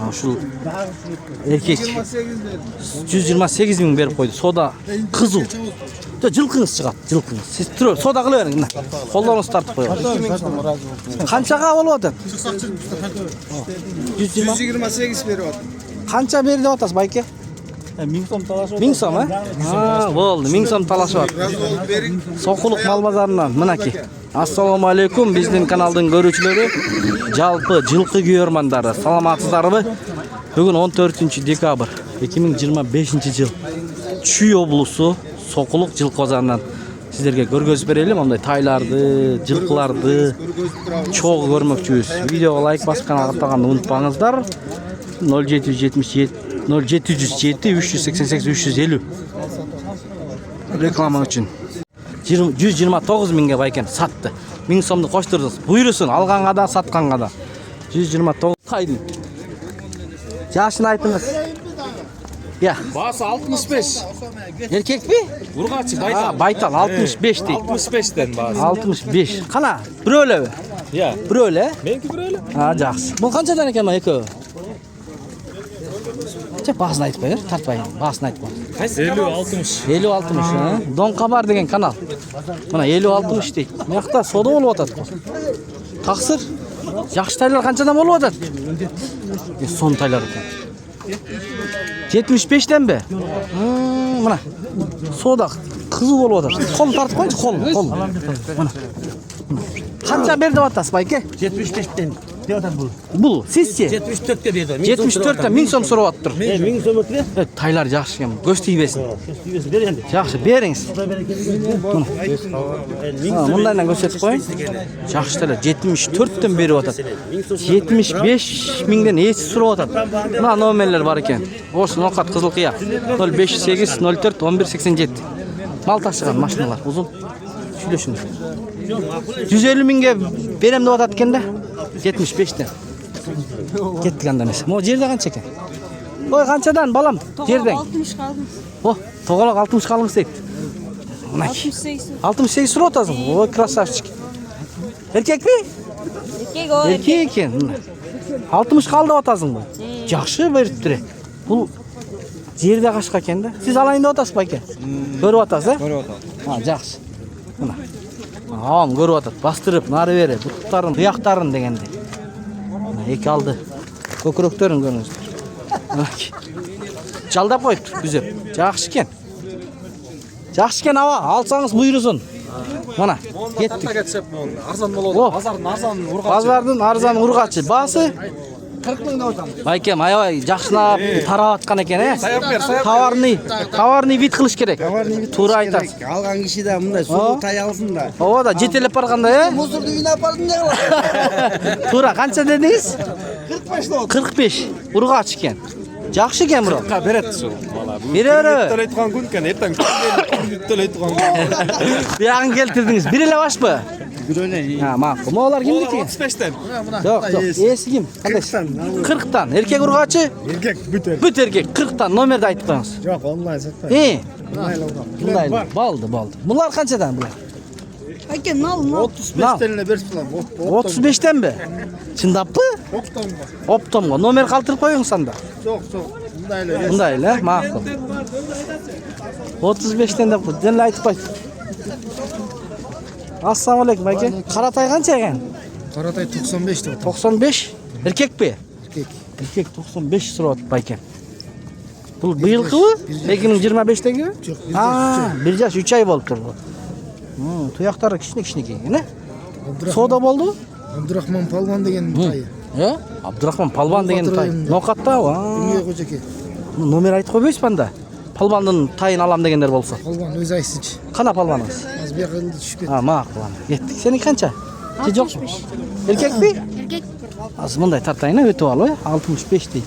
Ушул эркек 128 миң берип койду. Сода кызыл. Жылкыңыз чыгат, жылкыңыз. Сиз туруп сода кыла бериң мына. Колдоруңуз тартып коюңуз. 2 миң сом разы болду. Канчага болуп атат? 128 берип атат. Канча бер деп атасыз байке? 1000 сом талашып. 1000 сом, болду. 1000 сом талашып атат. Сокулук мал базарынан мынакей. Ассаламу алейкум, биздин каналдын көрүүчүлөрү, жалпы жылкы күйөрмандары. Саламатсыздарбы? Бүгүн 14 декабрь 2025 жыл. Чүй облусу Сокулук жылкы базарынан сиздерге көргөзүп берели. Мондай тайларды, жылкыларды чогуу көрмөкчүбүз. Видеого лайк баскан каттаганды унутпаңыздар. 0777 388 350 реклама үчүн 129 миңге байкен сатты. 1000 сомду коштурдуңуз. Буйрусун алганга да, сатканга да. 129 тайдын. Жашын айтыңыз. Я. Басы 65. Эркекпи? Ургачы байтал. Байтал 65 дейт. 65тен басы. 65. Кана, бирөө элеби? Я. Бирөө эле? Меники бирөө эле. Жакшы. Бул канчадан экен экөө? Басын айтып бер, тартпайын. Басын айтып бер. 50-60. 50-60, Донка бар деген канал. Мына 50-60 дейт. Мыякта сода болуп атат. Таксыр. Жакшы тайлар канчадан болуп атат? Сон тайлар экен. 75тенби? Мына. Сода кызыл болуп атат. Кол тартып койчу, кол. Мына. Канча бер деп атасыз байке? 75тен. Бул сизчи? 74-ке берди. 74тен 1000 сом сурап атыптыр. 1000 сом өтүп. Тайлар жакшы экен. Көз тийбесин. Көстүбөсү бер энди. Жакшы, бериңиз. Мындайдан көрсөтүп коюң. Жакшы тайлар 74тен берип атат. 75 миңден эси сурап атат. Мына номерлер бар экен. Ош Нокат Кызыл Кыя 058 04 11 87. Мал ташыган машиналар узун. Сүйлөшүңүз. 150 миңге берем деп атат экен да. 75тен. Кеттик анда эмес. Мо жерде канча экен? Ой, канчадан балам? Жерден. 60 калдым. О, тоголок 60 калыңыз дейт. 68 сурап атасың. Ой, красавчик. Эркекпи? Эркек экен. 60 калды деп атасың бу. Жакшы бериптир. Бул жерде кашка экен да. Сиз алайын деп атасыз байке? Көрүп атасыз, Көрүп атат. Жакшы. Мына. Аам көрүп атат. Бастырып, нары бери, буттарын, туяктарын дегенди. Эки алды. Көкүрөктөрүн көрүңүздөр. Жалдап коюптур күзөп. Жакшы экен. Жакшы экен аба, алсаңыз буйрусун. Мына, кеттик. Арзан болот. Базардын арзан ургачы. Базардын арзан ургачы. Басы 40 миң деп атам. Байкем, аябай жакшылап тарап аткан экен, Товарный вид кылыш керек. Туура айтасыз. Алган киши да мындай суу тай алсын да. Ооба да, жетелеп барганда, Мусорду үйүнө апардым да кылат. Туура, канча дедиңиз? 45. Ургач экен. Жакшы экен бро. Берет ушул бала. Бере. Төлөй турган күн экен, эртең төлөй турган күн. Биягын келтирдиңиз. Бир эле башпы? Бир эле. Макул. Могулар кимдики? 35тен. Жок. Эси ким? Кандайсы? 40тан. Эркек ургачы? Эркек бүтөр. Бүт эркек 40тан. Номерди айтып коюңуз. Жок, онлайн сатпайм. Мындай. Балды. Булар канчадан булар? Аке, нал. 35тен эле берип турам. 35тенби? Чындаппы? Оптомго. Номер калтырып коюңуз анда. Жок. Мындай эле, макул. 35тен деп деле айтып койт. Ассаламу алейкум байке. Каратай канча экен? Каратай 95 деп. 95? Эркекпи? Эркек 95 сурап байке. Бул быйылкыбы? 2025теги? Жок, бир жаш 3 ай болуптур бул. Туяктары кичинекей, э? Сода болду? Абдурахман Палван деген тай. Абдурахман Палван деген тай. Нокаттабы? Дүние кожеке. Номер айтып койбойсузбу анда? Палвандын тайын алам дегендер болсо. Палван өз айтсынчы. Кана палваныңыз? Аз бияка түшүп кетти. Макул. Кеттик. Сени канча? Же жок? Эркекпи? Эркек. Аз мындай тартайын, өтүп алып, 65 дейт.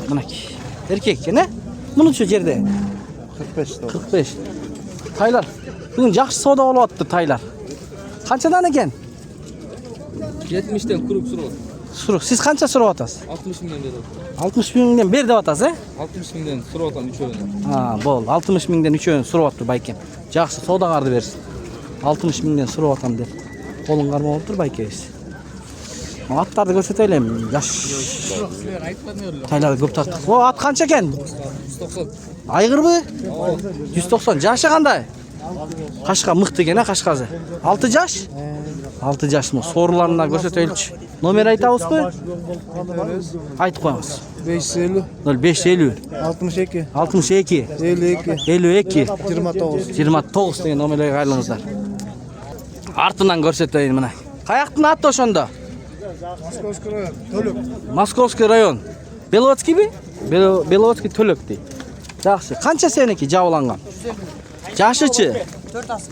Мынакей. Эркек экен, Мунучу жерде 45. Тайлар. Бүгүн жакшы сода болуп атты тайлар. Канчадан экен? 70тен куруп сурат. Сурук. Сиз канча сурап атасыз? 60 миңден берет. 60 миңден бер деп атасыз, 60 миңден сурап атам үчөөнү. Бол. 60 миңден үчөөнү сурап аттыр байкем. Жакшы содагарды берсин. 60 миңден сурап атам деп. Колуң кармап отур байкебиз. Аттарды көрсөтөлүм. Жаш. Тайларды көп тарттык. О, ат канча экен? 190. Айгырбы? 190. Жашы кандай? Кашка мыкты экен, кашкасы. 6 жаш? 6 жаш мы? Соруларына көрсөтөлүчү. Номер айтабызбы? Айтып коюңуз. 550 0550 62 62 52 52 29 29 деген номерге кайрылыңыздар. Артынан көрсөтөйүн мына. Каяктын аты ошондо? Московский район Төлөк. Московский район. Беловодскийби? Беловодский Төлөк дейт. Жакшы. Канча сеники жабыланган? Жашычы? 4 асы.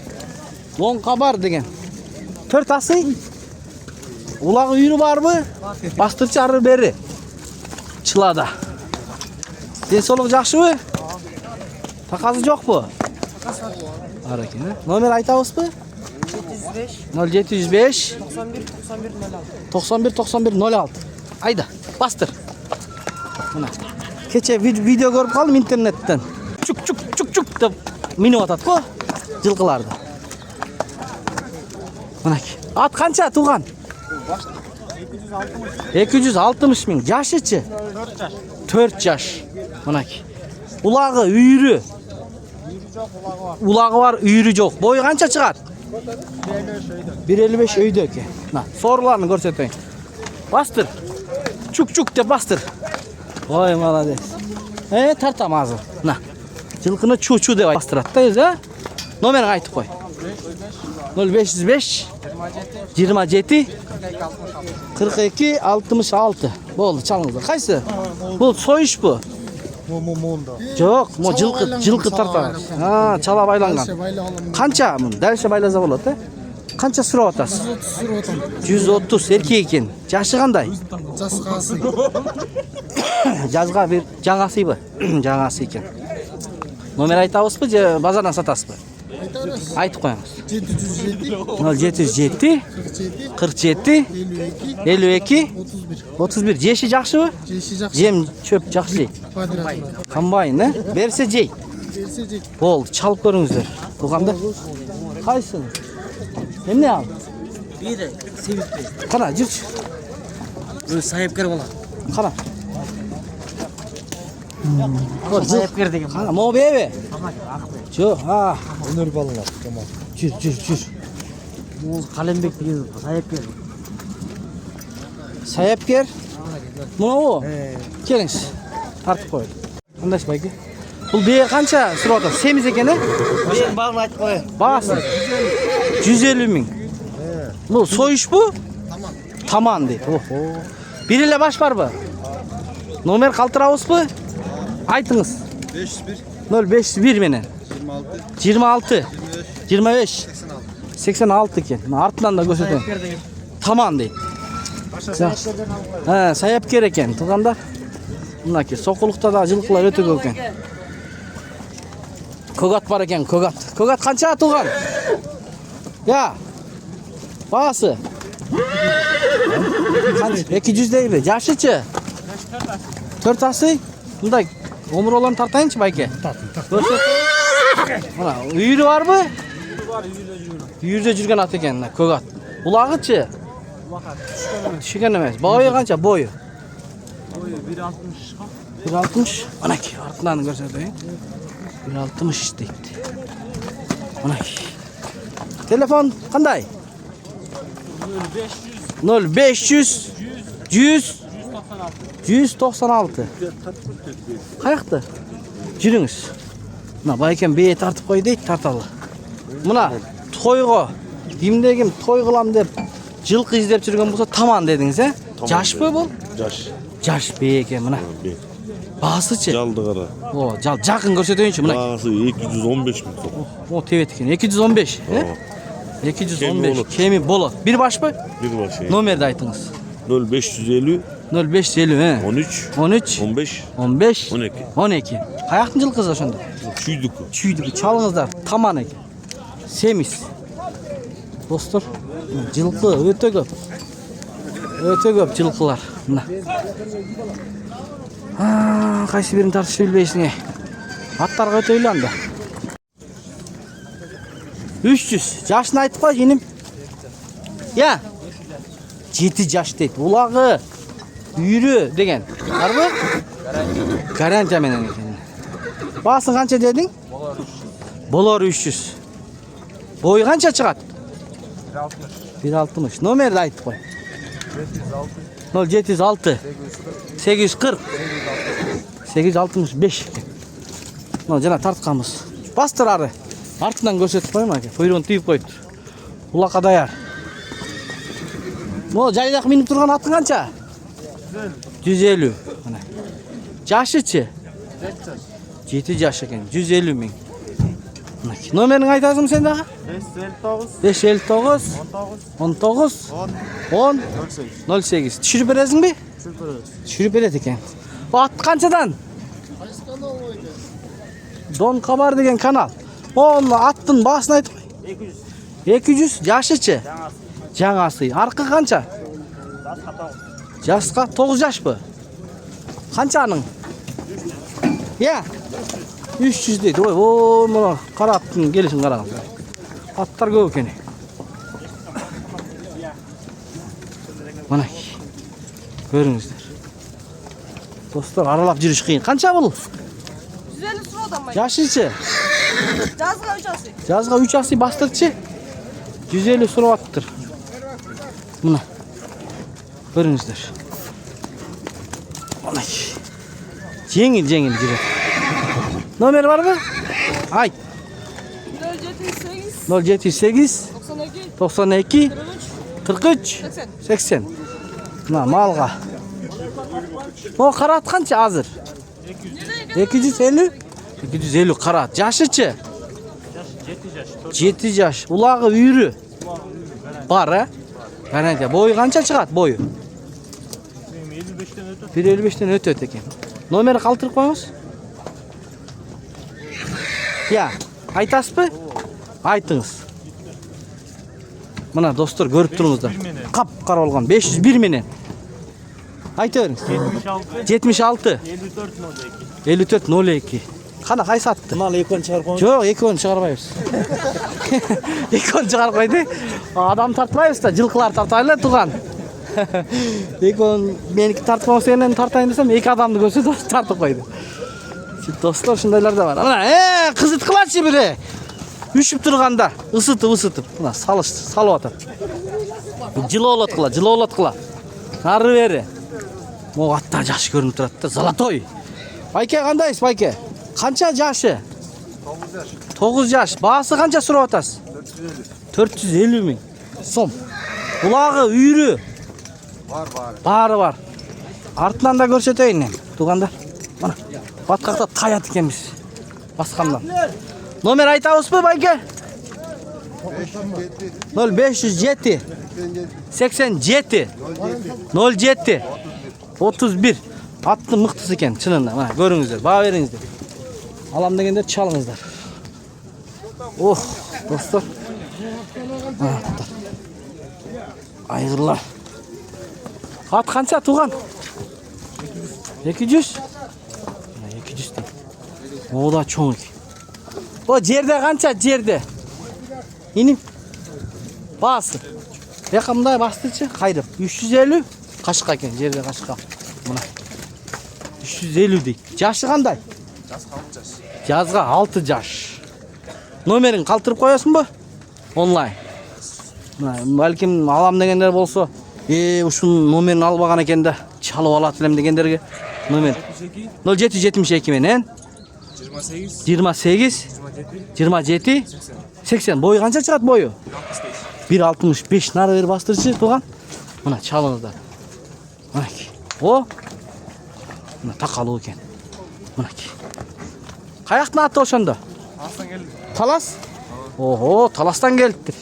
Лоңка бар деген. 4 асы? Улагы үйрү барбы? Бастырчы ары бери. Чылада. Денсаулык жакшыбы? Таказы жокпу? Бар экен. Номер айтабызбы? 0705 91 06. Айда, бастыр. Мына. Кече видео көрүп калдым интернеттен. Чук деп минип атат го жылкыларды. Мынакей. Ат канча туган? 260 миң. Жашычы? 4 жаш. Мынакей. Улагы, үйрү. Улагы бар, үйрү жок. Бою канча чыгат? 1.55 өйдө экен. Мына, соруларын көрсөтөйүн. Бастыр. Чук деп бастыр. Ой, молодец. Тартам азыр. Мына. Жылкыны чу деп бастырат да өзү, а? Номерин айтып кой. 0505 27 42 66. Болду, чалыңыздар. Кайсы? Бул союшпу? Жок, жылкы тарта. Чала байланган. Канча мун? Дальше байласа болот, э? Канча сурап атасыз? 130 эркек экен. Жашы кандай? Жасқасы. Жазга бир жаңасыбы? Жаңасы экен. Номер айтабызбы же базардан сатасызбы? Айтып коюңуз. 0707 47 52 31. Жеши жакшыбы? Жеши жакшы. Жем чөп жакшы. Комбайн, э? Берсе жей. Болду, чалып көрүңүздөр. Туганда. Кайсын? Эмне ал? Бири себепти. Кана, жүрчү. Өзү сайыпкер болот. Кана. Сайыпкер деген. Кана, мобебе? Жо, Өнөр балалар. Тамам. жүр. Бул Калембек деген сайыпкер. Саяпкер. Мынау. Келиңиз. Тартып коелу. Кандайсыз байке? Бул бээ канча сурап атат? Семиз экен, э? Мен багын айтып коеюн. Баасы 150 миң. Бул союшпу? Таман дейт. Охо. Бир эле баш барбы? Номер калтырабызбы? Айтыңыз. 0501 менен 26 25 86 экен. Артынан да көрсөтөйүн. Таман дейт. Саяпкер экен. Тугандар. Мынакей сокулукта да жылкылар өтө көп экен. Когат бар экен, когат. Когат канча туган? Я. Баасы. 200 дейби? Жашычы? 4 асы? Мындай омурларын тартайынчы байке. Мына, үйрү барбы? Үйрүдө жүргөн ат экен, когат. Булагычы? Түшүгөн эмес. Бою канча? Бою 1.60. Мынакей, артынан көрсөтөйүн. 1.60 дейт. Мынакей. Телефон кандай? 0500 100 196. Каякты? Жүрүңүз. Мына байкем бээ тартып кой дейт, тарталы. Мына тойго кимде-ким той кылам деп жылкы издеп жүргөн болсо таман дедиңиз, э? Жашпы бул? Жаш бээ экен мына. Баасычы? Жалды кара. О, жакын көрсөтөйүнчү мына. Баасы 215 миң сом. О, тебет экен. 215, э? 215. Кеми болот. Бир башпы? Бир баш. Номерди айтыңыз. 0550 0550, э? 13 13 15 15 12. 12. Каяктын жылкысы ошондо? Чүйдүкү. Чалыңыздар, таман экен. Семиз. Достор, жылкы өтө көп. Өтө көп жылкылар. Мына. Кайсы бирин тартышты билбейсиң, аттарга өтө үйланды. 300. Жашын айтып кой, жиним. Я. 7 жаш дейт. Улagı, үйрü деген. Barбı? Garantiya menen eкен. Bası qancha deding? Bolar 300. Boyu qancha chiqat? 1.60. Nomerni aytib qo'y. 0706 840 865. Jana tartqanmiz. Bastır ары. Артынан көрсөтүп койма аке. Куйругун тийип коюптур. Улакка даяр. Жайдак минип турган атын канча? 150. Мына. Жашычы? 7 жаш экен. 150 миң. Номерин айтасың сен дагы? 559 19 10 08. Түшүрүп бересиңби? Түшүрүп берет экен. Ат канчадан? Дон Кабар деген канал. Onu аттын баасын айтып кой. 200 жашычы? Жаңасы. Аркы канча? Жаска 9 жашпы? Канчаның? 300 дейт. Ой, мына кара аттын келишин караңыз. Аттар көп экен. Мына көрүңүздөр. Достор, аралап жүрүш кыйын. Канча бул? 150 sıradan mı? Жашычы? Жазға 3 асы. Жазга 3 асы бастырчы? 150 сурап аттыр. Мына. Көрүңүздөр. Мына. Жеңил жүрөт. Номер барбы? Айт. 078 92 43 80. Мына малга. Карат канча азыр? 250 250 карат. Жашычы? 7 жаш. Улагы үйрү? Бар, а? Гарантия. Бою канча чыгат, бою? 1.55-тен өтөт экен. Номери калтырып коюңуз. Айтасызбы? Айтыңыз. Мына достор көрүп туруңуздар. Кап-кара болгон 501 менен. Айта бериңиз. 76 54 02. Кана кайсы атты? Мал экөөнү чыгарып коюңуз. Жок, экөөнү чыгарбайбыз. Экөөнү чыгарып койду. Адам тартпайбыз да, жылкылар тартайлы туган. Экөөнү меники тартпамас дегенден тартайын десем, эки адамды көрсө тартып койду. Достор, ушундайлар да бар. Мына, кызыткылачы бири. Үшүп турганда ысытып, мына салып атат. Жылоотлаткыла. Ары бери. Могу аттар жаш көрүнүп турат да, золотой. Байке, кандайсыз, байке? Канча жашы? 9 жаш. Баасы канча сурап атасыз? 450 миң сом. Улагы үйрү? Бар. Артынан да көрсөтөйүн, тугандар. Мына, баткакта таят экенбиз. Баскандан. Номер айтабызбы, байке? 0507 87 07 31. Аттын мыктысы экен, чынында. Мына көрүңүздөр, баа бериңиздер. Алам дегендер чалыңыздар. Достор. Айгырлар. Ат канча туган? 200? 200 дейт. О да чоң экен. Жерде канча, жерде? Иним. Баасы. Мындай бастырчы, кайрып. 350 кашка экен, жерде кашка. Мына. 350 дейт. Жашы кандай? Жазга 6 жаш. Номерин калтырып коесуңбу? Онлайн. Балким алам дегендер болсо, ушунун номерин албаган экен да, чалып алат элем дегендерге номер 0772 менен 28 27 80. Бою канча чыгат бою? 1.65. Нары бери бастырчы туган. Мына чалыңыздар. Мына такалуу экен. Мынакей. Каяктын аты ошондо? Талас? Таластан келиптир.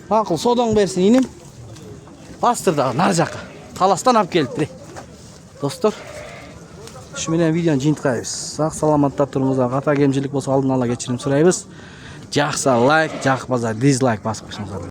Макул, содоң берсин иним. Бастыр дагы нары жакка. Таластан алып келиптир. Достор, ушу менен видеону жыйынткайбыз. Сак саламатта туруңуздар. Ката кемчилик болсо алдын ала кечирим сурайбыз. Жакса лайк, жакпаса дизлайк басып коюңуздар.